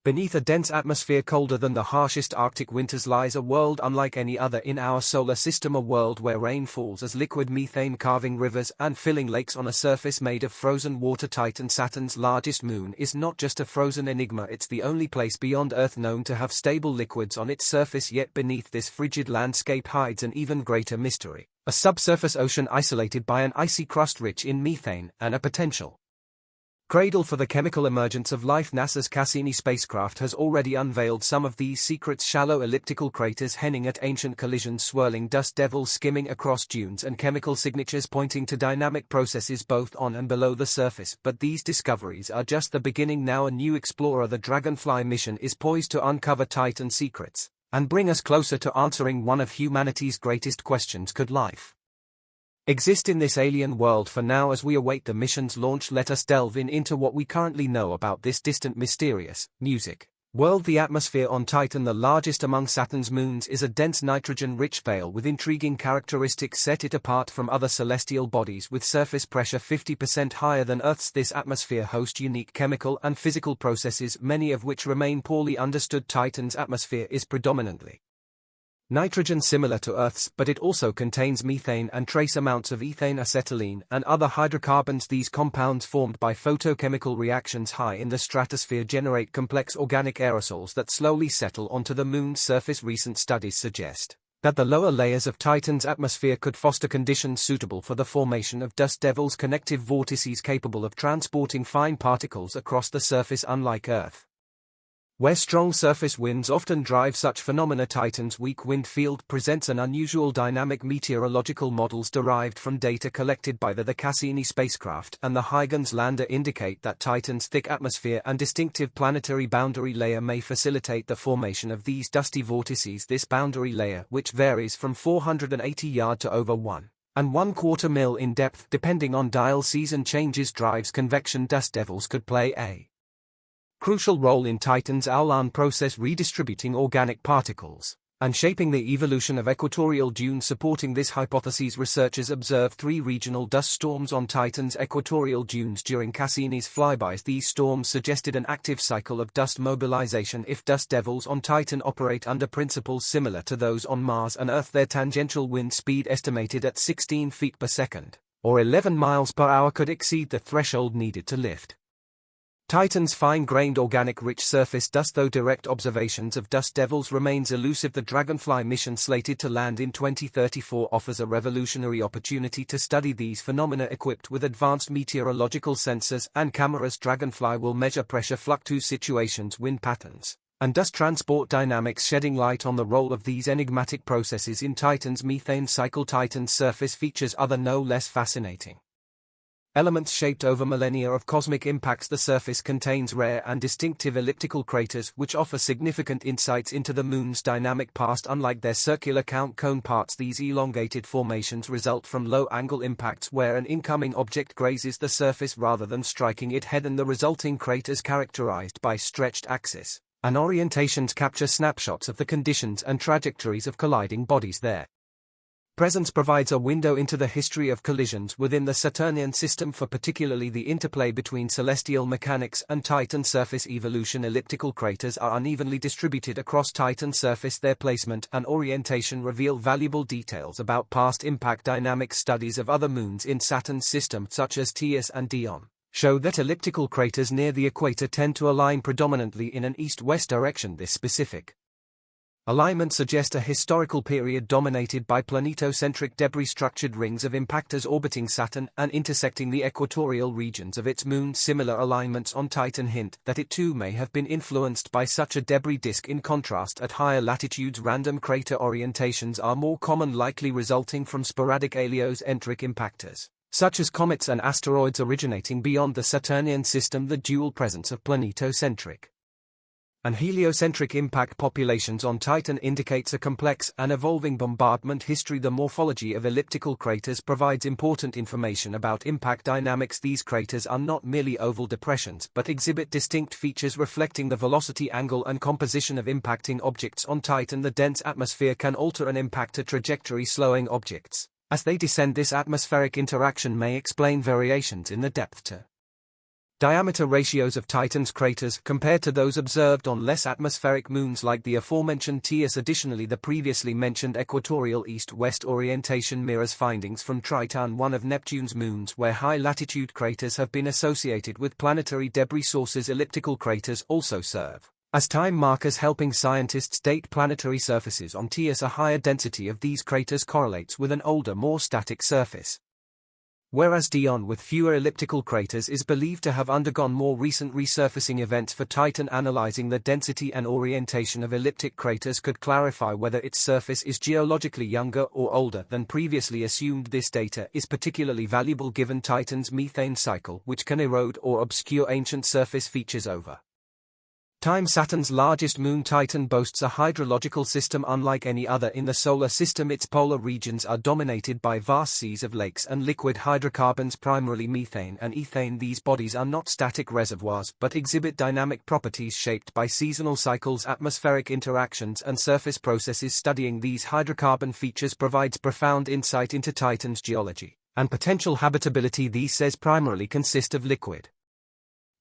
Beneath a dense atmosphere colder than the harshest Arctic winters lies a world unlike any other in our solar system, a world where rain falls as liquid methane, carving rivers and filling lakes on a surface made of frozen water. Titan, Saturn's largest moon, is not just a frozen enigma, it's the only place beyond Earth known to have stable liquids on its surface, yet beneath this frigid landscape hides an even greater mystery, a subsurface ocean isolated by an icy crust rich in methane, and a potential cradle for the chemical emergence of life. NASA's Cassini spacecraft has already unveiled some of these secrets: shallow elliptical craters hinting at ancient collisions, swirling dust devils skimming across dunes, and chemical signatures pointing to dynamic processes both on and below the surface. But these discoveries are just the beginning. Now a new explorer, the Dragonfly mission, is poised to uncover Titan's secrets and bring us closer to answering one of humanity's greatest questions: could life exist in this alien world? For now, as we await the mission's launch, let us delve into what we currently know about this distant, mysterious music world. The atmosphere on Titan, the largest among Saturn's moons, is a dense nitrogen-rich veil with intriguing characteristics set it apart from other celestial bodies, with surface pressure 50% higher than Earth's. This atmosphere hosts unique chemical and physical processes, many of which remain poorly understood. Titan's atmosphere is predominantly nitrogen, similar to Earth's, but it also contains methane and trace amounts of ethane, acetylene, and other hydrocarbons. These compounds, formed by photochemical reactions high in the stratosphere, generate complex organic aerosols that slowly settle onto the moon's surface. Recent studies suggest that the lower layers of Titan's atmosphere could foster conditions suitable for the formation of dust devils, connective vortices capable of transporting fine particles across the surface. Unlike Earth, where strong surface winds often drive such phenomena, Titan's weak wind field presents an unusual dynamic. Meteorological models derived from data collected by the Cassini spacecraft and the Huygens lander indicate that Titan's thick atmosphere and distinctive planetary boundary layer may facilitate the formation of these dusty vortices. This boundary layer, which varies from 480 yard to over 1.25 mil in depth depending on dial season changes, drives convection. Dust devils could play a crucial role in Titan's Ullahn process, redistributing organic particles and shaping the evolution of equatorial dunes. Supporting this hypothesis, researchers observed 3 regional dust storms on Titan's equatorial dunes during Cassini's flybys. These storms suggested an active cycle of dust mobilization. If dust devils on Titan operate under principles similar to those on Mars and Earth, their tangential wind speed, estimated at 16 feet per second, or 11 miles per hour, could exceed the threshold needed to lift Titan's fine-grained organic-rich surface. Dust, though direct observations of dust devils remains elusive, the Dragonfly mission, slated to land in 2034, offers a revolutionary opportunity to study these phenomena. Equipped with advanced meteorological sensors and cameras, Dragonfly will measure pressure fluctuations, situations, wind patterns, and dust transport dynamics, shedding light on the role of these enigmatic processes in Titan's methane cycle. Titan's surface features other no less fascinating elements shaped over millennia of cosmic impacts. The surface contains rare and distinctive elliptical craters, which offer significant insights into the moon's dynamic past. Unlike their circular cone parts, these elongated formations result from low-angle impacts where an incoming object grazes the surface rather than striking it head-on. The resulting craters, characterized by stretched axes and orientations, capture snapshots of the conditions and trajectories of colliding bodies. Their presence provides a window into the history of collisions within the Saturnian system, for particularly the interplay between celestial mechanics and Titan surface evolution. Elliptical craters are unevenly distributed across Titan's surface. Their placement and orientation reveal valuable details about past impact dynamics. Studies of other moons in Saturn's system, such as Tias and Dione, show that elliptical craters near the equator tend to align predominantly in an east-west direction. This specific alignment suggests a historical period dominated by planetocentric debris-structured rings of impactors orbiting Saturn and intersecting the equatorial regions of its moon. Similar alignments on Titan hint that it too may have been influenced by such a debris disk. In contrast, at higher latitudes, random crater orientations are more common, likely resulting from sporadic heliocentric impactors, such as comets and asteroids originating beyond the Saturnian system. The dual presence of planetocentric and heliocentric impact populations on Titan indicates a complex and evolving bombardment history. The morphology of elliptical craters provides important information about impact dynamics. These craters are not merely oval depressions but exhibit distinct features reflecting the velocity, angle, and composition of impacting objects on Titan. The dense atmosphere can alter an impactor trajectory, slowing objects as they descend. This atmospheric interaction may explain variations in the depth to diameter ratios of Titan's craters compared to those observed on less atmospheric moons like the aforementioned TS. Additionally, the previously mentioned equatorial east-west orientation mirrors findings from Triton, one of Neptune's moons, where high-latitude craters have been associated with planetary debris sources. Elliptical craters also serve as time markers, helping scientists date planetary surfaces on TS. A higher density of these craters correlates with an older, more static surface, whereas Dione, with fewer elliptical craters, is believed to have undergone more recent resurfacing events for Titan. Analyzing the density and orientation of elliptic craters could clarify whether its surface is geologically younger or older than previously assumed. This data is particularly valuable given Titan's methane cycle, which can erode or obscure ancient surface features over time. Saturn's largest moon, Titan, boasts a hydrological system unlike any other in the solar system. Its polar regions are dominated by vast seas of lakes and liquid hydrocarbons, primarily methane and ethane. These bodies are not static reservoirs but exhibit dynamic properties shaped by seasonal cycles, atmospheric interactions, and surface processes. Studying these hydrocarbon features provides profound insight into Titan's geology and potential habitability. These seas primarily consist of liquid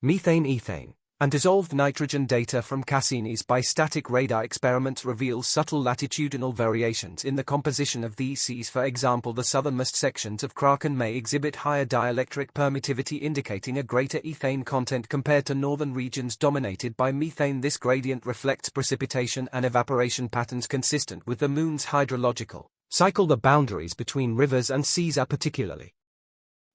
methane, ethane, and dissolved nitrogen. Data from Cassini's bistatic radar experiments reveals subtle latitudinal variations in the composition of these seas. For example, the southernmost sections of Kraken may exhibit higher dielectric permittivity, indicating a greater ethane content compared to northern regions dominated by methane. This gradient reflects precipitation and evaporation patterns consistent with the moon's hydrological cycle. The boundaries between rivers and seas are particularly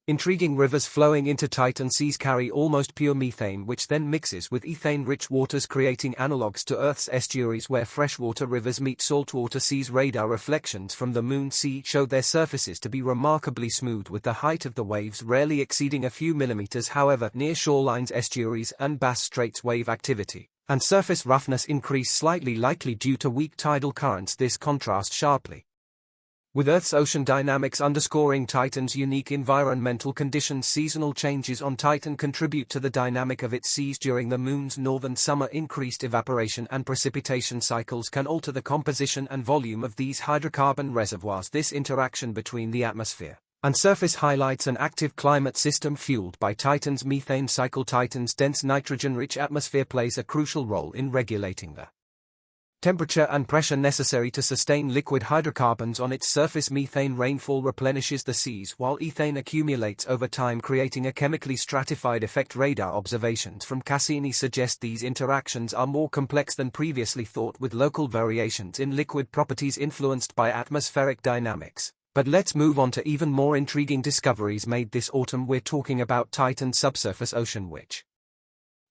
intriguing. Rivers flowing into Titan seas carry almost pure methane, which then mixes with ethane-rich waters, creating analogues to Earth's estuaries where freshwater rivers meet saltwater seas. Radar reflections from the Moon Sea show their surfaces to be remarkably smooth, with the height of the waves rarely exceeding a few millimeters. However, near shorelines, estuaries, and Bass Straits, wave activity and surface roughness increase slightly, likely due to weak tidal currents. This contrasts sharply with Earth's ocean dynamics, underscoring Titan's unique environmental conditions. Seasonal changes on Titan contribute to the dynamic of its seas. During the Moon's northern summer, increased evaporation and precipitation cycles can alter the composition and volume of these hydrocarbon reservoirs. This interaction between the atmosphere and surface highlights an active climate system fueled by Titan's methane cycle. Titan's dense nitrogen-rich atmosphere plays a crucial role in regulating the temperature and pressure necessary to sustain liquid hydrocarbons on its surface. Methane rainfall replenishes the seas while ethane accumulates over time, creating a chemically stratified effect. Radar observations from Cassini suggest these interactions are more complex than previously thought, with local variations in liquid properties influenced by atmospheric dynamics. But let's move on to even more intriguing discoveries made this autumn. We're talking about Titan's subsurface ocean, which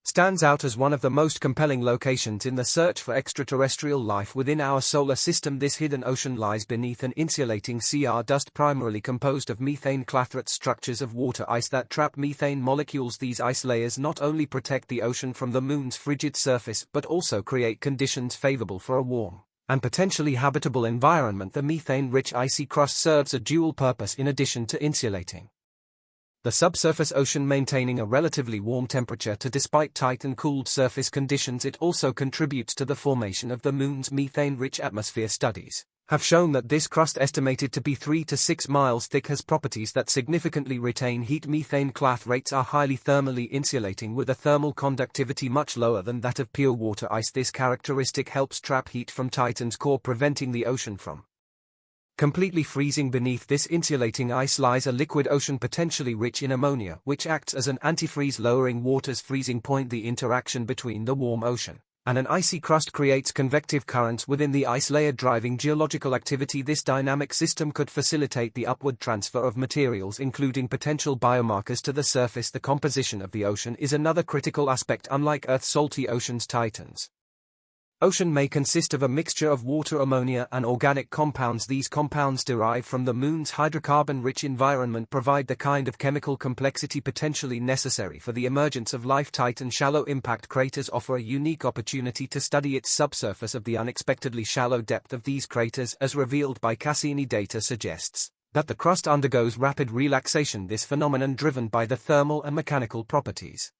stands out as one of the most compelling locations in the search for extraterrestrial life within our solar system. This hidden ocean lies beneath an insulating CR dust primarily composed of methane clathrates, structures of water ice that trap methane molecules. These ice layers not only protect the ocean from the moon's frigid surface but also create conditions favorable for a warm and potentially habitable environment. The methane-rich icy crust serves a dual purpose. In addition to insulating the subsurface ocean, maintaining a relatively warm temperature despite Titan-cooled surface conditions, it also contributes to the formation of the Moon's methane-rich atmosphere. Studies have shown that this crust, estimated to be 3 to 6 miles thick, has properties that significantly retain heat. Methane clathrates are highly thermally insulating, with a thermal conductivity much lower than that of pure water ice. This characteristic helps trap heat from Titan's core, preventing the ocean from completely freezing. Beneath this insulating ice lies a liquid ocean potentially rich in ammonia, which acts as an antifreeze, lowering water's freezing point. The interaction between the warm ocean and an icy crust creates convective currents within the ice layer, driving geological activity. This dynamic system could facilitate the upward transfer of materials, including potential biomarkers, to the surface. The composition of the ocean is another critical aspect. Unlike Earth's salty oceans, Titan's ocean may consist of a mixture of water, ammonia, and organic compounds. These compounds, derived from the Moon's hydrocarbon-rich environment, provide the kind of chemical complexity potentially necessary for the emergence of life. Titan's shallow impact craters offer a unique opportunity to study its subsurface. Of the unexpectedly shallow depth of these craters, as revealed by Cassini data, suggests that the crust undergoes rapid relaxation, this phenomenon driven by the thermal and mechanical properties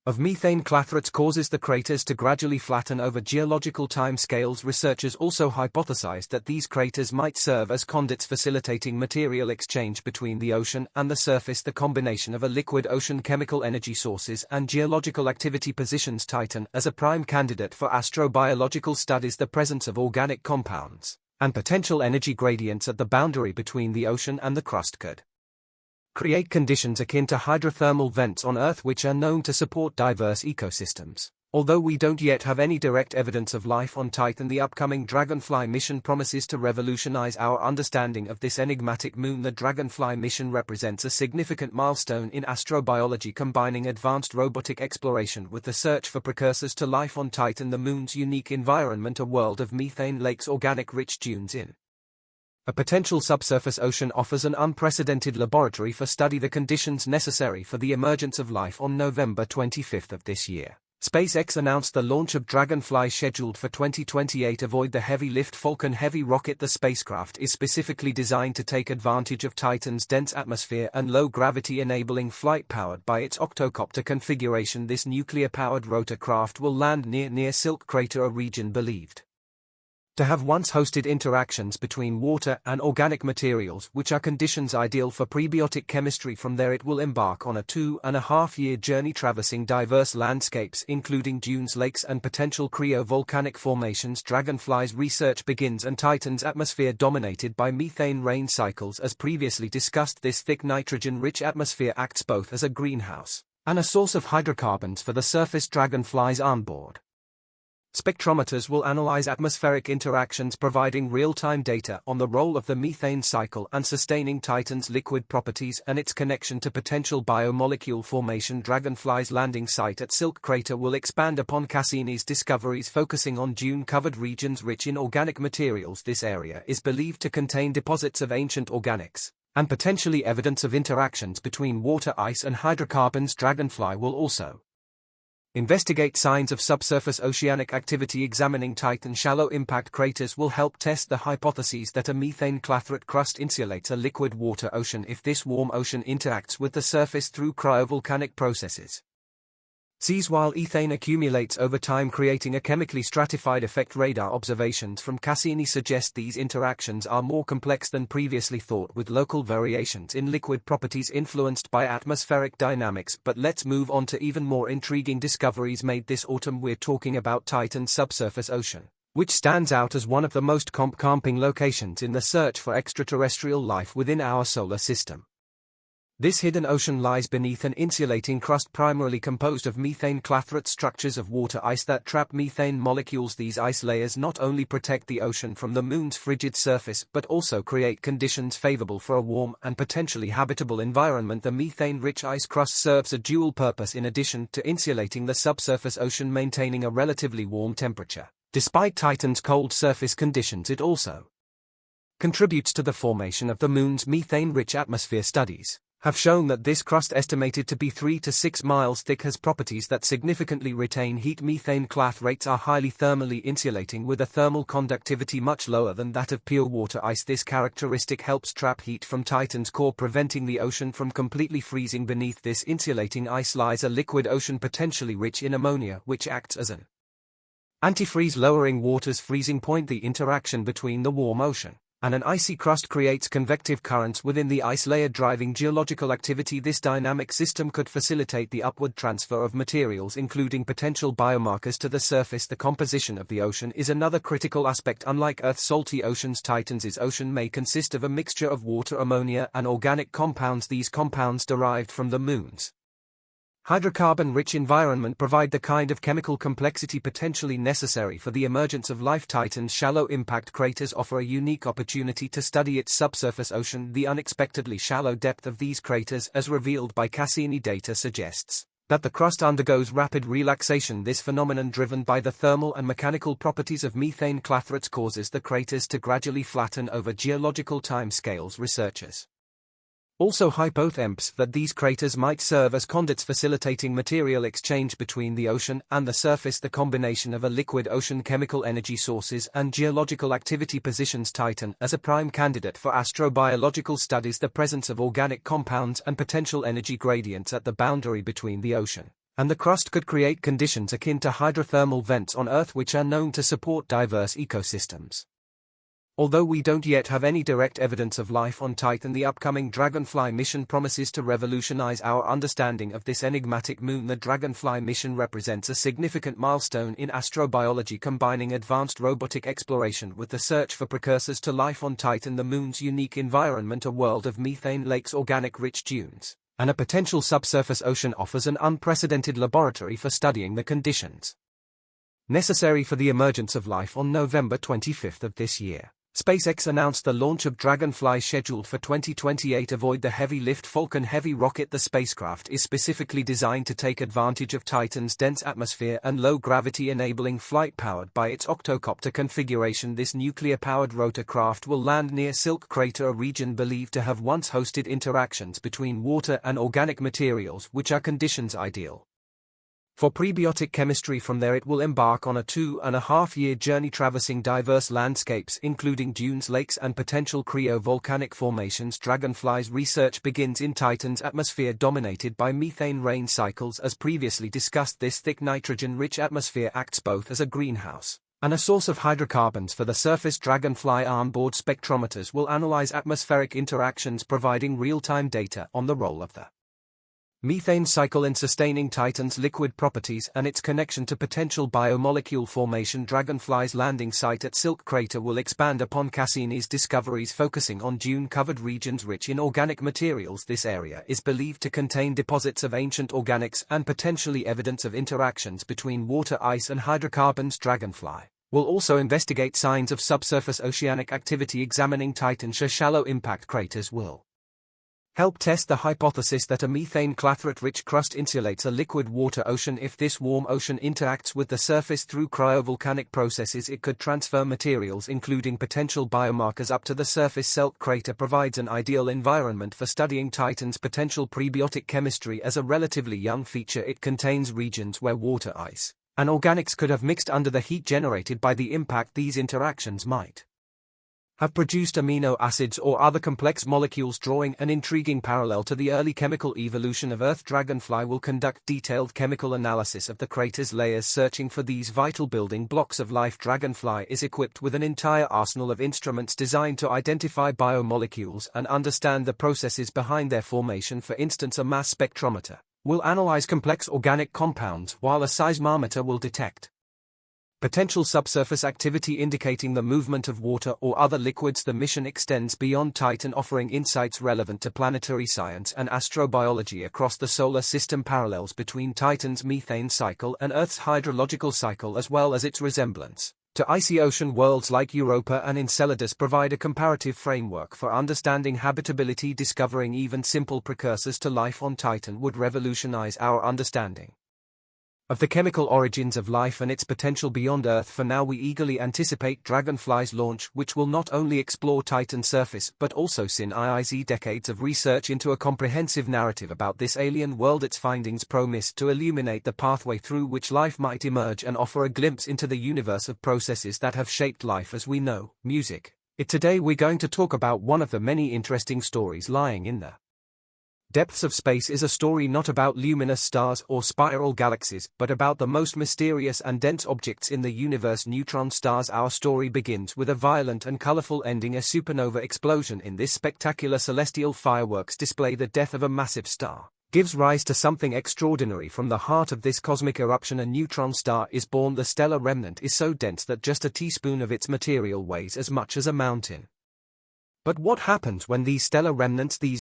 of methane clathrates causes the craters to gradually flatten over geological timescales. Researchers also hypothesized that these craters might serve as conduits facilitating material exchange between the ocean and the surface. The combination of a liquid ocean chemical energy sources and geological activity positions Titan as a prime candidate for astrobiological studies. The presence of organic compounds and potential energy gradients at the boundary between the ocean and the crust could create conditions akin to hydrothermal vents on Earth, which are known to support diverse ecosystems. Although we don't yet have any direct evidence of life on Titan, the upcoming Dragonfly mission promises to revolutionize our understanding of this enigmatic moon. The Dragonfly mission represents a significant milestone in astrobiology, combining advanced robotic exploration with the search for precursors to life on Titan, the moon's unique environment, a world of methane lakes, organic rich dunes in a potential subsurface ocean, offers an unprecedented laboratory for study. The conditions necessary for the emergence of life. On November 25 of this year, SpaceX announced the launch of Dragonfly, scheduled for 2028. Avoid the heavy lift Falcon Heavy rocket. The spacecraft is specifically designed to take advantage of Titan's dense atmosphere and low gravity, enabling flight powered by its octocopter configuration. This nuclear-powered rotor craft will land near Silk Crater, a region believed to have once hosted interactions between water and organic materials, which are conditions ideal for prebiotic chemistry. From there it will embark on a 2.5-year journey, traversing diverse landscapes including dunes, lakes and potential cryovolcanic formations. Dragonfly's research begins and Titan's atmosphere dominated by methane rain cycles. As previously discussed, this thick nitrogen-rich atmosphere acts both as a greenhouse and a source of hydrocarbons for the surface. Dragonfly's onboard spectrometers will analyze atmospheric interactions, providing real-time data on the role of the methane cycle and sustaining Titan's liquid properties and its connection to potential biomolecule formation. Dragonfly's landing site at Silk Crater will expand upon Cassini's discoveries, focusing on dune-covered regions rich in organic materials. This area is believed to contain deposits of ancient organics and potentially evidence of interactions between water, ice and hydrocarbons. Dragonfly will also investigate signs of subsurface oceanic activity. Examining Titan's shallow impact craters will help test the hypotheses that a methane clathrate crust insulates a liquid water ocean if this warm ocean interacts with the surface through cryovolcanic processes. While ethane accumulates over time, creating a chemically stratified effect. Radar observations from Cassini suggest these interactions are more complex than previously thought, with local variations in liquid properties influenced by atmospheric dynamics. But let's move on to even more intriguing discoveries made this autumn. We're talking about Titan's subsurface ocean, which stands out as one of the most compelling locations in the search for extraterrestrial life within our solar system. This hidden ocean lies beneath an insulating crust primarily composed of methane clathrate structures of water ice that trap methane molecules. These ice layers not only protect the ocean from the moon's frigid surface but also create conditions favorable for a warm and potentially habitable environment. The methane-rich ice crust serves a dual purpose. In addition to insulating the subsurface ocean, maintaining a relatively warm temperature despite Titan's cold surface conditions, it also contributes to the formation of the moon's methane-rich atmosphere. Studies have shown that this crust, estimated to be 3 to 6 miles thick, has properties that significantly retain heat. Methane clathrates are highly thermally insulating, with a thermal conductivity much lower than that of pure water ice. This characteristic helps trap heat from Titan's core, preventing the ocean from completely freezing. Beneath this insulating ice lies a liquid ocean potentially rich in ammonia, which acts as an antifreeze, lowering water's freezing point. The interaction between the warm ocean and an icy crust creates convective currents within the ice layer, driving geological activity. This dynamic system could facilitate the upward transfer of materials, including potential biomarkers, to the surface. The composition of the ocean is another critical aspect. Unlike Earth's salty oceans, Titan's ocean may consist of a mixture of water, ammonia, and organic compounds. These compounds, derived from the moon's hydrocarbon-rich environment, provide the kind of chemical complexity potentially necessary for the emergence of life. Titan's shallow impact craters offer a unique opportunity to study its subsurface ocean. The unexpectedly shallow depth of these craters, as revealed by Cassini data, suggests that the crust undergoes rapid relaxation. This phenomenon, driven by the thermal and mechanical properties of methane clathrates, causes the craters to gradually flatten over geological timescales. Researchers also hypothesized that these craters might serve as conduits facilitating material exchange between the ocean and the surface. The combination of a liquid ocean chemical energy sources and geological activity positions Titan as a prime candidate for astrobiological studies. The presence of organic compounds and potential energy gradients at the boundary between the ocean and the crust could create conditions akin to hydrothermal vents on Earth which are known to support diverse ecosystems. Although we don't yet have any direct evidence of life on Titan, the upcoming Dragonfly mission promises to revolutionize our understanding of this enigmatic moon. The Dragonfly mission represents a significant milestone in astrobiology, combining advanced robotic exploration with the search for precursors to life on Titan, the moon's unique environment, a world of methane lakes, organic-rich dunes, and a potential subsurface ocean, offers an unprecedented laboratory for studying the conditions necessary for the emergence of life. On November 25 of this year, SpaceX announced the launch of Dragonfly, scheduled for 2028. Avoid the heavy-lift Falcon Heavy rocket. The spacecraft is specifically designed to take advantage of Titan's dense atmosphere and low gravity, enabling flight powered by its octocopter configuration. This nuclear-powered rotorcraft will land near Silk Crater, a region believed to have once hosted interactions between water and organic materials, which are conditions ideal for prebiotic chemistry. From there it will embark on a 2.5-year journey traversing diverse landscapes including dunes, lakes and potential cryovolcanic formations. Dragonfly's research begins in Titan's atmosphere, dominated by methane rain cycles. As previously discussed, this thick nitrogen-rich atmosphere acts both as a greenhouse and a source of hydrocarbons for the surface. Dragonfly onboard spectrometers will analyze atmospheric interactions, providing real-time data on the role of the methane cycle in sustaining Titan's liquid properties and its connection to potential biomolecule formation. Dragonfly's landing site at Silk Crater will expand upon Cassini's discoveries, focusing on dune-covered regions rich in organic materials. This area is believed to contain deposits of ancient organics and potentially evidence of interactions between water, ice and hydrocarbons. Dragonfly will also investigate signs of subsurface oceanic activity. Examining Titan's shallow impact craters will help test the hypothesis that a methane clathrate-rich crust insulates a liquid water ocean. If this warm ocean interacts with the surface through cryovolcanic processes, it could transfer materials, including potential biomarkers, up to the surface. Silk Crater provides an ideal environment for studying Titan's potential prebiotic chemistry. As a relatively young feature, it contains regions where water, ice, and organics could have mixed under the heat generated by the impact. These interactions might have produced amino acids or other complex molecules, drawing an intriguing parallel to the early chemical evolution of Earth. Dragonfly will conduct detailed chemical analysis of the crater's layers, searching for these vital building blocks of life. Dragonfly is equipped with an entire arsenal of instruments designed to identify biomolecules and understand the processes behind their formation. For instance, a mass spectrometer will analyze complex organic compounds, while a seismometer will detect potential subsurface activity indicating the movement of water or other liquids. The mission extends beyond Titan, offering insights relevant to planetary science and astrobiology across the solar system. Parallels between Titan's methane cycle and Earth's hydrological cycle, as well as its resemblance to icy ocean worlds like Europa and Enceladus, provide a comparative framework for understanding habitability. Discovering even simple precursors to life on Titan would revolutionize our understanding of the chemical origins of life and its potential beyond Earth. For now, we eagerly anticipate Dragonfly's launch, which will not only explore Titan's surface but also sink decades of research into a comprehensive narrative about this alien world. Its findings promise to illuminate the pathway through which life might emerge and offer a glimpse into the universe of processes that have shaped life as we know music. Today we're going to talk about one of the many interesting stories lying in the depths of space. Is a story not about luminous stars or spiral galaxies, but about the most mysterious and dense objects in the universe, neutron stars. Our story begins with a violent and colorful ending, a supernova explosion. In this spectacular celestial fireworks display, the death of a massive star gives rise to something extraordinary. From the heart of this cosmic eruption, a neutron star is born. The stellar remnant is so dense that just a teaspoon of its material weighs as much as a mountain. But what happens when these stellar remnants, these